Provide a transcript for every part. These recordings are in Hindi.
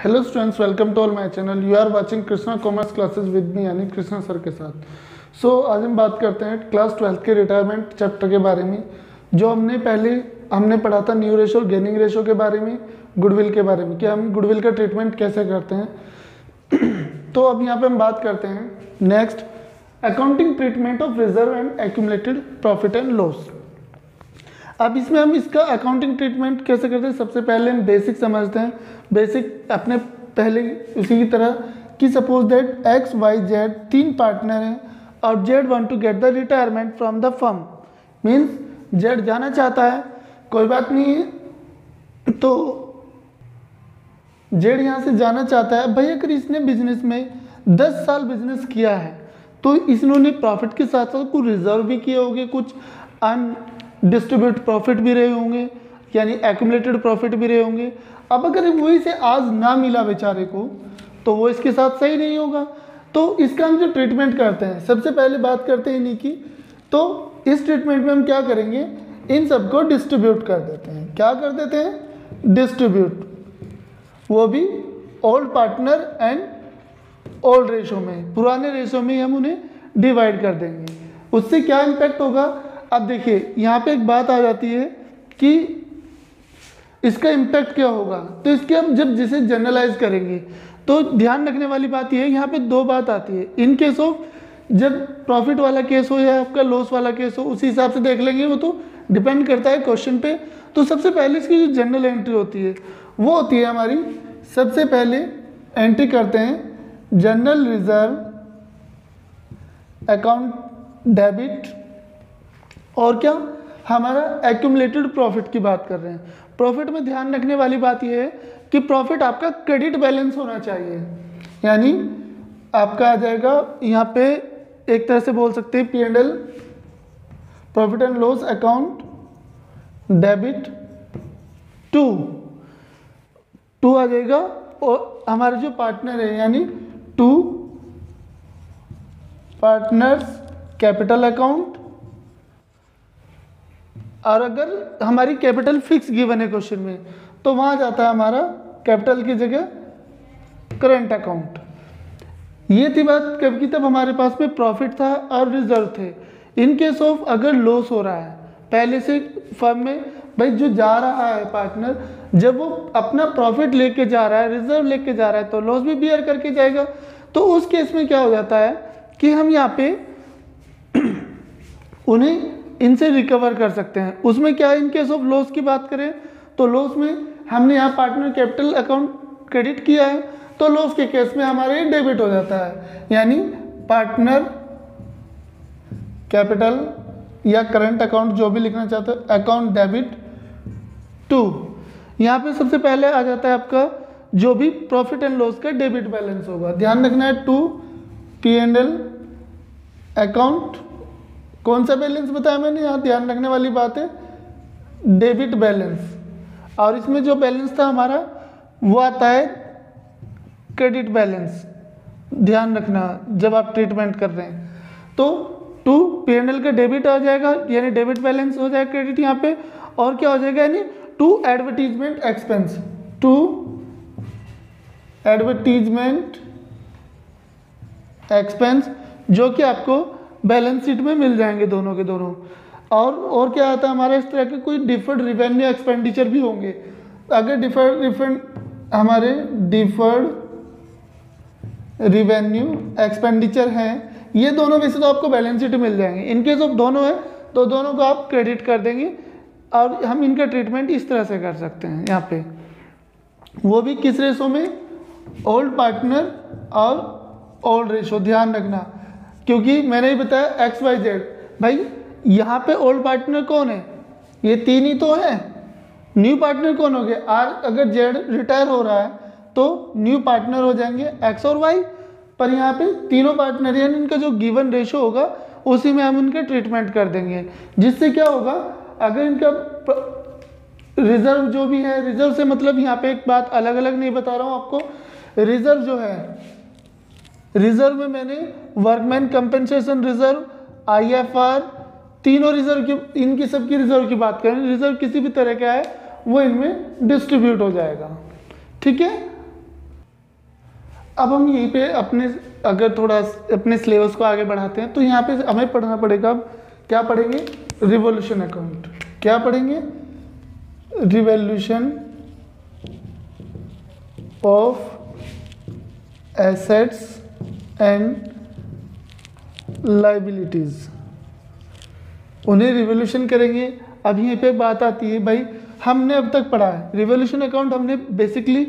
Hello students, welcome to all my channel. You are watching Krishna commerce classes with me यानी कृष्णा सर के साथ। आज हम बात करते हैं क्लास 12 के रिटायरमेंट चैप्टर के बारे में। जो हमने पढ़ा था न्यू रेशो और गेनिंग रेशो के बारे में, गुडविल के बारे में कि हम गुडविल का ट्रीटमेंट कैसे करते हैं। तो अब यहाँ पे हम बात करते हैं next accounting treatment of reserve and accumulated profit and loss. अब इसमें हम इसका अकाउंटिंग ट्रीटमेंट कैसे करते हैं, सबसे पहले हम बेसिक समझते हैं। बेसिक अपने पहले उसी की तरह कि suppose that X Y Z तीन पार्टनर हैं और Z want to get the retirement from the firm. Means Z जाना चाहता है, कोई बात नहीं है, तो जेड यहाँ से जाना चाहता है। भाई अगर इसने बिजनेस में 10 साल बिजनेस किया है तो इन्होंने प्रॉफिट के साथ साथ कुछ रिजर्व भी किए होंगे, कुछ अनडिस्ट्रीब्यूट प्रॉफिट भी रहे होंगे, यानी एक्यूमुलेटेड प्रॉफिट भी रहे होंगे। अब अगर वही से आज ना मिला बेचारे को तो वो इसके साथ सही नहीं होगा। तो इसका हम जो ट्रीटमेंट करते हैं, सबसे पहले बात करते हैं इन्हीं की। तो इस ट्रीटमेंट में हम क्या करेंगे, इन सबको डिस्ट्रीब्यूट कर देते हैं। क्या कर देते हैं? डिस्ट्रीब्यूट, वो भी old partner and old ratio में, पुराने रेशो में हम उन्हें डिवाइड कर देंगे। उससे क्या इम्पैक्ट होगा? अब देखिए यहाँ पे एक बात आ जाती है कि इसका इम्पैक्ट क्या होगा। तो इसके हम जब जिसे जनरलाइज करेंगे तो ध्यान रखने वाली बात यह है, यहाँ पे दो बात आती है। इन केस ऑफ जब प्रॉफिट वाला केस हो या आपका लॉस वाला केस हो, उसी हिसाब से देख लेंगे, वो तो डिपेंड करता है क्वेश्चन पे। तो सबसे पहले इसकी जो जनरल एंट्री होती है वो होती है हमारी, सबसे पहले एंट्री करते हैं जनरल रिजर्व अकाउंट डेबिट, और क्या हमारा एक्यूमुलेटेड प्रॉफिट की बात कर रहे हैं। प्रॉफिट में ध्यान रखने वाली बात यह है कि प्रॉफिट आपका क्रेडिट बैलेंस होना चाहिए, यानी आपका आ जाएगा यहाँ पे एक तरह से बोल सकते हैं P&L, profit and loss account debit to आ जाएगा। और हमारे जो पार्टनर है यानी टू पार्टनर्स कैपिटल अकाउंट, और अगर हमारी कैपिटल फिक्स गिवन है क्वेश्चन में तो वहाँ जाता है हमारा कैपिटल की जगह करंट अकाउंट। ये थी बात कब की, तब हमारे पास में प्रॉफिट था और रिजर्व थे। इन केस ऑफ अगर लॉस हो रहा है पहले से फर्म में, भाई जो जा रहा है पार्टनर, जब वो अपना प्रॉफिट लेके जा रहा है, रिजर्व लेके जा रहा है, तो लॉस भी बियर करके जाएगा। तो उस केस में क्या हो जाता है कि हम यहाँ पे उन्हें इनसे रिकवर कर सकते हैं। उसमें क्या है, इन केस ऑफ लॉस की बात करें तो लॉस में हमने यहाँ पार्टनर कैपिटल अकाउंट क्रेडिट किया है, तो लॉस के केस में हमारे डेबिट हो जाता है, यानी पार्टनर कैपिटल या करंट अकाउंट जो भी लिखना चाहते हो, अकाउंट डेबिट टू। यहाँ पे सबसे पहले आ जाता है आपका जो भी प्रॉफिट एंड लॉस का डेबिट बैलेंस होगा। ध्यान रखना है टू P&L अकाउंट, कौन सा बैलेंस बताया मैंने, यहाँ ध्यान रखने वाली बात है डेबिट बैलेंस। और इसमें जो बैलेंस था हमारा वो आता है क्रेडिट बैलेंस। ध्यान रखना जब आप ट्रीटमेंट कर रहे हैं, तो टू P&L का डेबिट आ जाएगा, यानी डेबिट बैलेंस हो जाएगा क्रेडिट यहाँ पे। और क्या हो जाएगा, यानी to advertisement expense, to advertisement expense, जो कि आपको बैलेंस शीट में मिल जाएंगे दोनों के दोनों। और क्या आता है हमारा, इस तरह के कोई डिफर्ड रिवेन्यू एक्सपेंडिचर भी होंगे। अगर हमारे डिफर्ड रिवेन्यू एक्सपेंडिचर हैं, ये दोनों वैसे तो आपको बैलेंस शीट में मिल जाएंगे। इन केस ऑफ दोनों है तो दोनों को आप क्रेडिट कर देंगे, और हम इनका ट्रीटमेंट इस तरह से कर सकते हैं यहाँ पे। वो भी किस रेशो में, ओल्ड पार्टनर और ओल्ड रेशो। ध्यान रखना, क्योंकि मैंने ही बताया एक्स वाई जेड, भाई यहाँ पे ओल्ड पार्टनर कौन है, ये तीन ही तो है। न्यू पार्टनर कौन हो गया, अगर जेड रिटायर हो रहा है तो न्यू पार्टनर हो जाएंगे एक्स और वाई। पर यहाँ पे तीनों पार्टनर यानी इनका जो गिवन रेशो होगा उसी में हम इनका ट्रीटमेंट कर देंगे। जिससे क्या होगा, अगर इनका रिजर्व जो भी है, रिजर्व से मतलब यहाँ पे एक बात अलग अलग नहीं बता रहा हूँ आपको। रिजर्व जो है, रिजर्व में मैंने वर्कमैन कंपेंसेशन रिजर्व, IFR, तीनों रिजर्व की, इनकी सबकी रिजर्व की बात करें, रिजर्व किसी भी तरह का है वो इनमें डिस्ट्रीब्यूट हो जाएगा। ठीक है, अब हम यहीं पे अपने अगर थोड़ा अपने सिलेबस को आगे बढ़ाते हैं तो यहाँ पे हमें पढ़ना पड़ेगा। अब क्या पढ़ेंगे? Revolution account. क्या पढ़ेंगे? Revolution of assets and liabilities, उन्हें रिवॉल्यूशन करेंगे। अब यहीं पे बात आती है भाई, हमने अब तक पढ़ा है रिवॉल्यूशन अकाउंट, हमने बेसिकली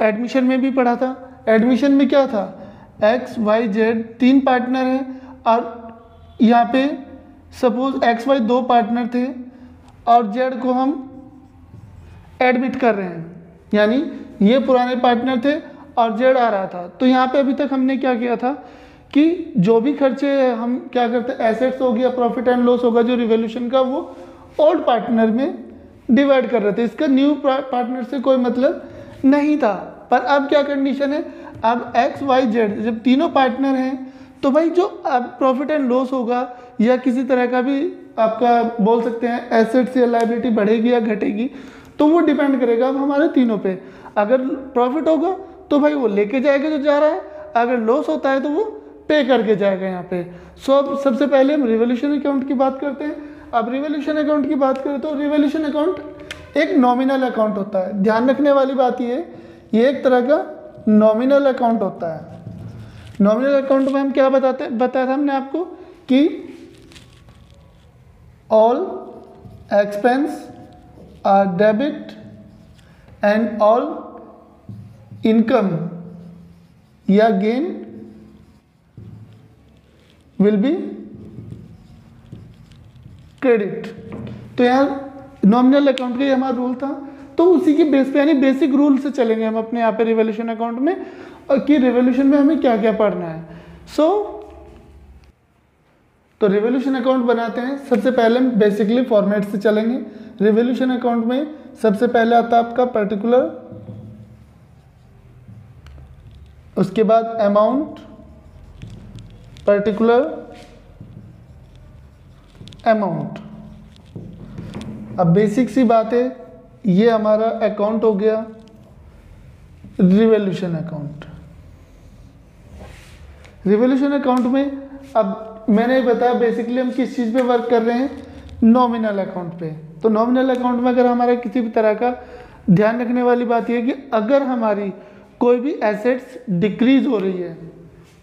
एडमिशन में भी पढ़ा था। एडमिशन में क्या था? एक्स वाई जेड 3 पार्टनर हैं और यहाँ पे सपोज एक्स वाई 2 पार्टनर थे और जेड को हम एडमिट कर रहे हैं, यानी ये पुराने पार्टनर थे और जेड आ रहा था। तो यहाँ पे अभी तक हमने क्या किया था कि जो भी खर्चे हम क्या करते हैं, एसेट्स हो गया, प्रॉफिट एंड लॉस होगा जो रिवॉल्यूशन का, वो ओल्ड पार्टनर में डिवाइड कर रहे थे। इसका न्यू पार्टनर से कोई मतलब नहीं था। पर अब क्या कंडीशन है, अब एक्स वाई जेड जब तीनों पार्टनर हैं तो भाई जो अब प्रॉफिट एंड लॉस होगा या किसी तरह का भी आपका बोल सकते हैं एसेट्स या लायबिलिटी बढ़ेगी या घटेगी, तो वो डिपेंड करेगा अब हमारे तीनों पे। अगर प्रॉफिट होगा तो भाई वो लेके जाएगा जो जा रहा है, अगर लॉस होता है तो वो पे करके जाएगा यहाँ पे। सो अब सबसे पहले हम रिवॉल्यूशन अकाउंट की बात करते हैं। अब रिवॉल्यूशन अकाउंट की बात करें तो रिवॉल्यूशन अकाउंट एक नॉमिनल अकाउंट होता है। ध्यान रखने वाली बात ये एक तरह का नॉमिनल अकाउंट होता है। नॉमिनल अकाउंट में हम क्या बताया था हमने आपको कि all expense are debit and all income या गेन विल बी क्रेडिट। तो यहाँ नॉमिनल अकाउंट का ये हमारा रूल था, तो उसी के बेस पे यानी बेसिक रूल से चलेंगे हम अपने यहाँ पे रिवॉल्यूशन अकाउंट में कि रिवॉल्यूशन में हमें क्या क्या पढ़ना है। तो रिवॉल्यूशन अकाउंट बनाते हैं। सबसे पहले हम बेसिकली फॉर्मेट से चलेंगे। रिवॉल्यूशन अकाउंट में सबसे पहले आता है आपका पर्टिकुलर, उसके बाद अमाउंट, पर्टिकुलर अमाउंट। अब बेसिक सी बात है, ये हमारा अकाउंट हो गया रिवॉल्यूशन अकाउंट। रिवॉल्यूशन अकाउंट में अब मैंने बताया बेसिकली हम किस चीज़ पे वर्क कर रहे हैं, नॉमिनल अकाउंट पे। तो नॉमिनल अकाउंट में अगर हमारा किसी भी तरह का ध्यान रखने वाली बात यह है कि अगर हमारी कोई भी एसेट्स डिक्रीज हो रही है,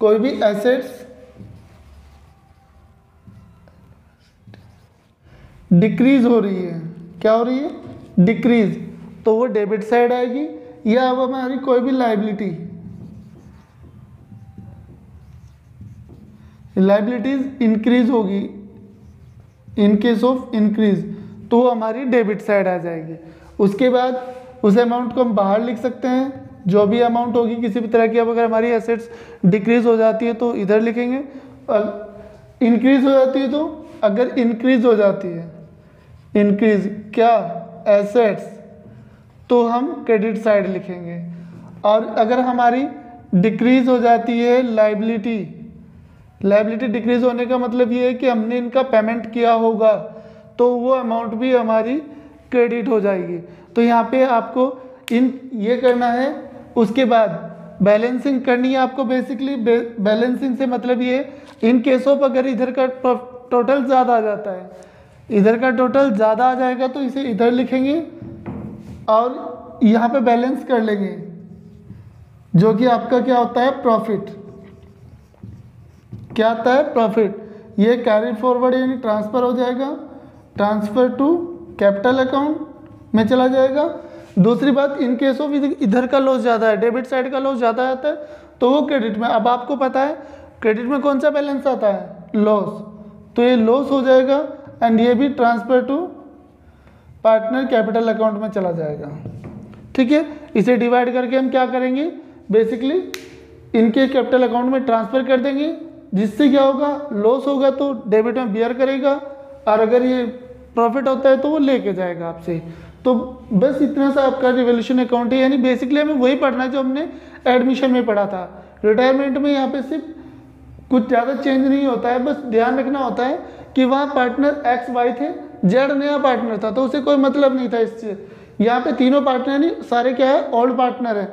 कोई भी एसेट्स डिक्रीज हो रही है, क्या हो रही है? डिक्रीज, तो वो डेबिट साइड आएगी। या अब हमारी कोई भी लाइबिलिटीज इंक्रीज होगी, इन केस ऑफ इंक्रीज, तो वो हमारी डेबिट साइड आ जाएगी। उसके बाद उस अमाउंट को हम बाहर लिख सकते हैं, जो भी अमाउंट होगी किसी भी तरह की। अब अगर हमारी एसेट्स डिक्रीज हो जाती है तो इधर लिखेंगे, और इंक्रीज हो जाती है तो अगर इंक्रीज हो जाती है, इंक्रीज क्या एसेट्स, तो हम क्रेडिट साइड लिखेंगे। और अगर हमारी डिक्रीज हो जाती है लायबिलिटी, लायबिलिटी डिक्रीज होने का मतलब ये है कि हमने इनका पेमेंट किया होगा, तो वो अमाउंट भी हमारी क्रेडिट हो जाएगी। तो यहाँ पे आपको ये करना है। उसके बाद बैलेंसिंग करनी है आपको। बेसिकली बैलेंसिंग से मतलब ये इन केस ऑफ अगर इधर का टोटल ज़्यादा आ जाता है, इधर का टोटल ज़्यादा आ जाएगा तो इसे इधर लिखेंगे और यहाँ पे बैलेंस कर लेंगे, जो कि आपका क्या होता है? प्रॉफिट। क्या आता है? प्रॉफिट। ये कैरी फॉरवर्ड यानी ट्रांसफ़र हो जाएगा, ट्रांसफ़र टू कैपिटल अकाउंट में चला जाएगा। दूसरी बात, इन केस ऑफ इधर का लॉस ज़्यादा है, डेबिट साइड का लॉस ज़्यादा आता है, तो वो क्रेडिट में। अब आपको पता है क्रेडिट में कौन सा बैलेंस आता है? लॉस। तो ये लॉस हो जाएगा एंड ये भी transfer to partner capital account में चला जाएगा। ठीक है, इसे डिवाइड करके हम क्या करेंगे? बेसिकली इनके कैपिटल अकाउंट में ट्रांसफ़र कर देंगे, जिससे क्या होगा? लॉस होगा तो डेबिट में बियर करेगा, और अगर ये प्रॉफिट होता है तो वो लेके जाएगा आपसे। तो बस इतना सा आपका रिवॉल्यूशन अकाउंट है। यानी बेसिकली हमें वही पढ़ना है जो हमने एडमिशन में पढ़ा था। रिटायरमेंट में यहाँ पे सिर्फ कुछ ज़्यादा चेंज नहीं होता है, बस ध्यान रखना होता है कि वहाँ पार्टनर एक्स वाई थे, जेड नया पार्टनर था, तो उसे कोई मतलब नहीं था इससे। यहाँ पे तीनों पार्टनर नहीं, सारे क्या है? ओल्ड पार्टनर है।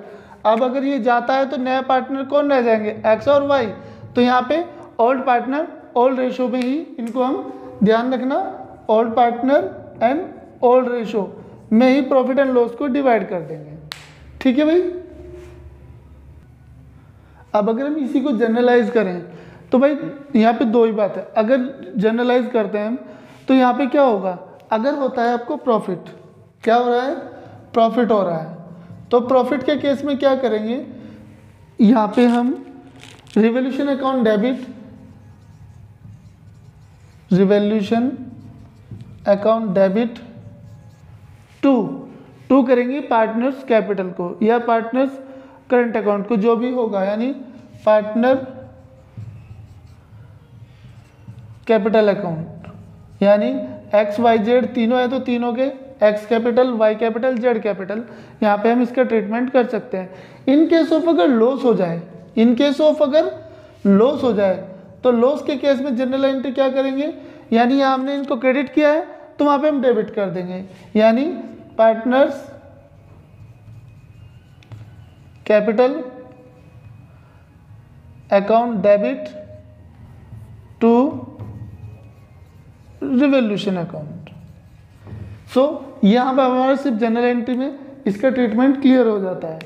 अब अगर ये जाता है तो नया पार्टनर कौन रह जाएंगे, एक्स और वाई। तो यहाँ पे ओल्ड पार्टनर ओल्ड रेशो में ही इनको हम ध्यान रखना, old partner and old ratio में ही प्रॉफिट एंड लॉस को डिवाइड कर देंगे। ठीक है भाई। अब अगर हम इसी को जनरलाइज करें तो भाई यहाँ पे दो ही बात है, अगर जनरलाइज करते हैं हम तो यहाँ पे क्या होगा, अगर होता है आपको प्रॉफिट, क्या हो रहा है, प्रॉफिट हो रहा है, तो प्रॉफिट के केस में क्या करेंगे, यहाँ पे हम revaluation account debit, revaluation account debit to करेंगे पार्टनर्स कैपिटल को या पार्टनर्स करंट अकाउंट को, जो भी होगा, यानी पार्टनर कैपिटल अकाउंट, यानी एक्स वाई जेड तीनों है तो तीनों के X capital Y capital Z capital, यहाँ पे हम इसका ट्रीटमेंट कर सकते हैं। इन केस ऑफ अगर लॉस हो जाए, इन केस ऑफ अगर लॉस हो जाए तो लॉस के केस में जनरल एंट्री क्या करेंगे, यानी यहाँ हमने इनको क्रेडिट किया है तो वहाँ पे हम डेबिट कर देंगे, यानी partners capital account debit to revaluation account. So यहाँ पर हमारा सिर्फ जनरल एंट्री में इसका ट्रीटमेंट क्लियर हो जाता है।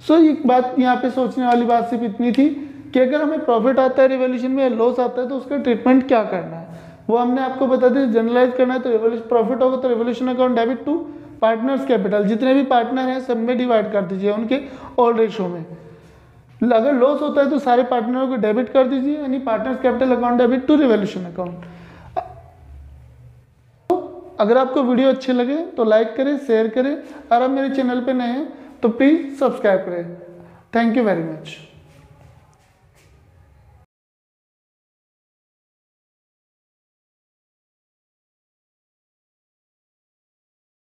सो एक बात यहाँ पे सोचने वाली बात सिर्फ इतनी थी कि अगर हमें प्रॉफिट आता है रिवॉल्यूशन में या लॉस आता है तो उसका ट्रीटमेंट क्या करना है, वो हमने आपको बता दिया। जनरलाइज करना है तो प्रॉफिट होगा तो revaluation account debit to partners capital, जितने भी पार्टनर हैं सब में डिवाइड कर दीजिए उनके ओल्ड रेशो में। अगर लॉस होता है तो सारे पार्टनरों को डेबिट कर दीजिए, यानी partners capital account debit to revaluation account. अगर आपको वीडियो अच्छे लगे तो लाइक करें, शेयर करें, और आप मेरे चैनल पे नए हैं तो प्लीज़ सब्सक्राइब करें। Thank you very much.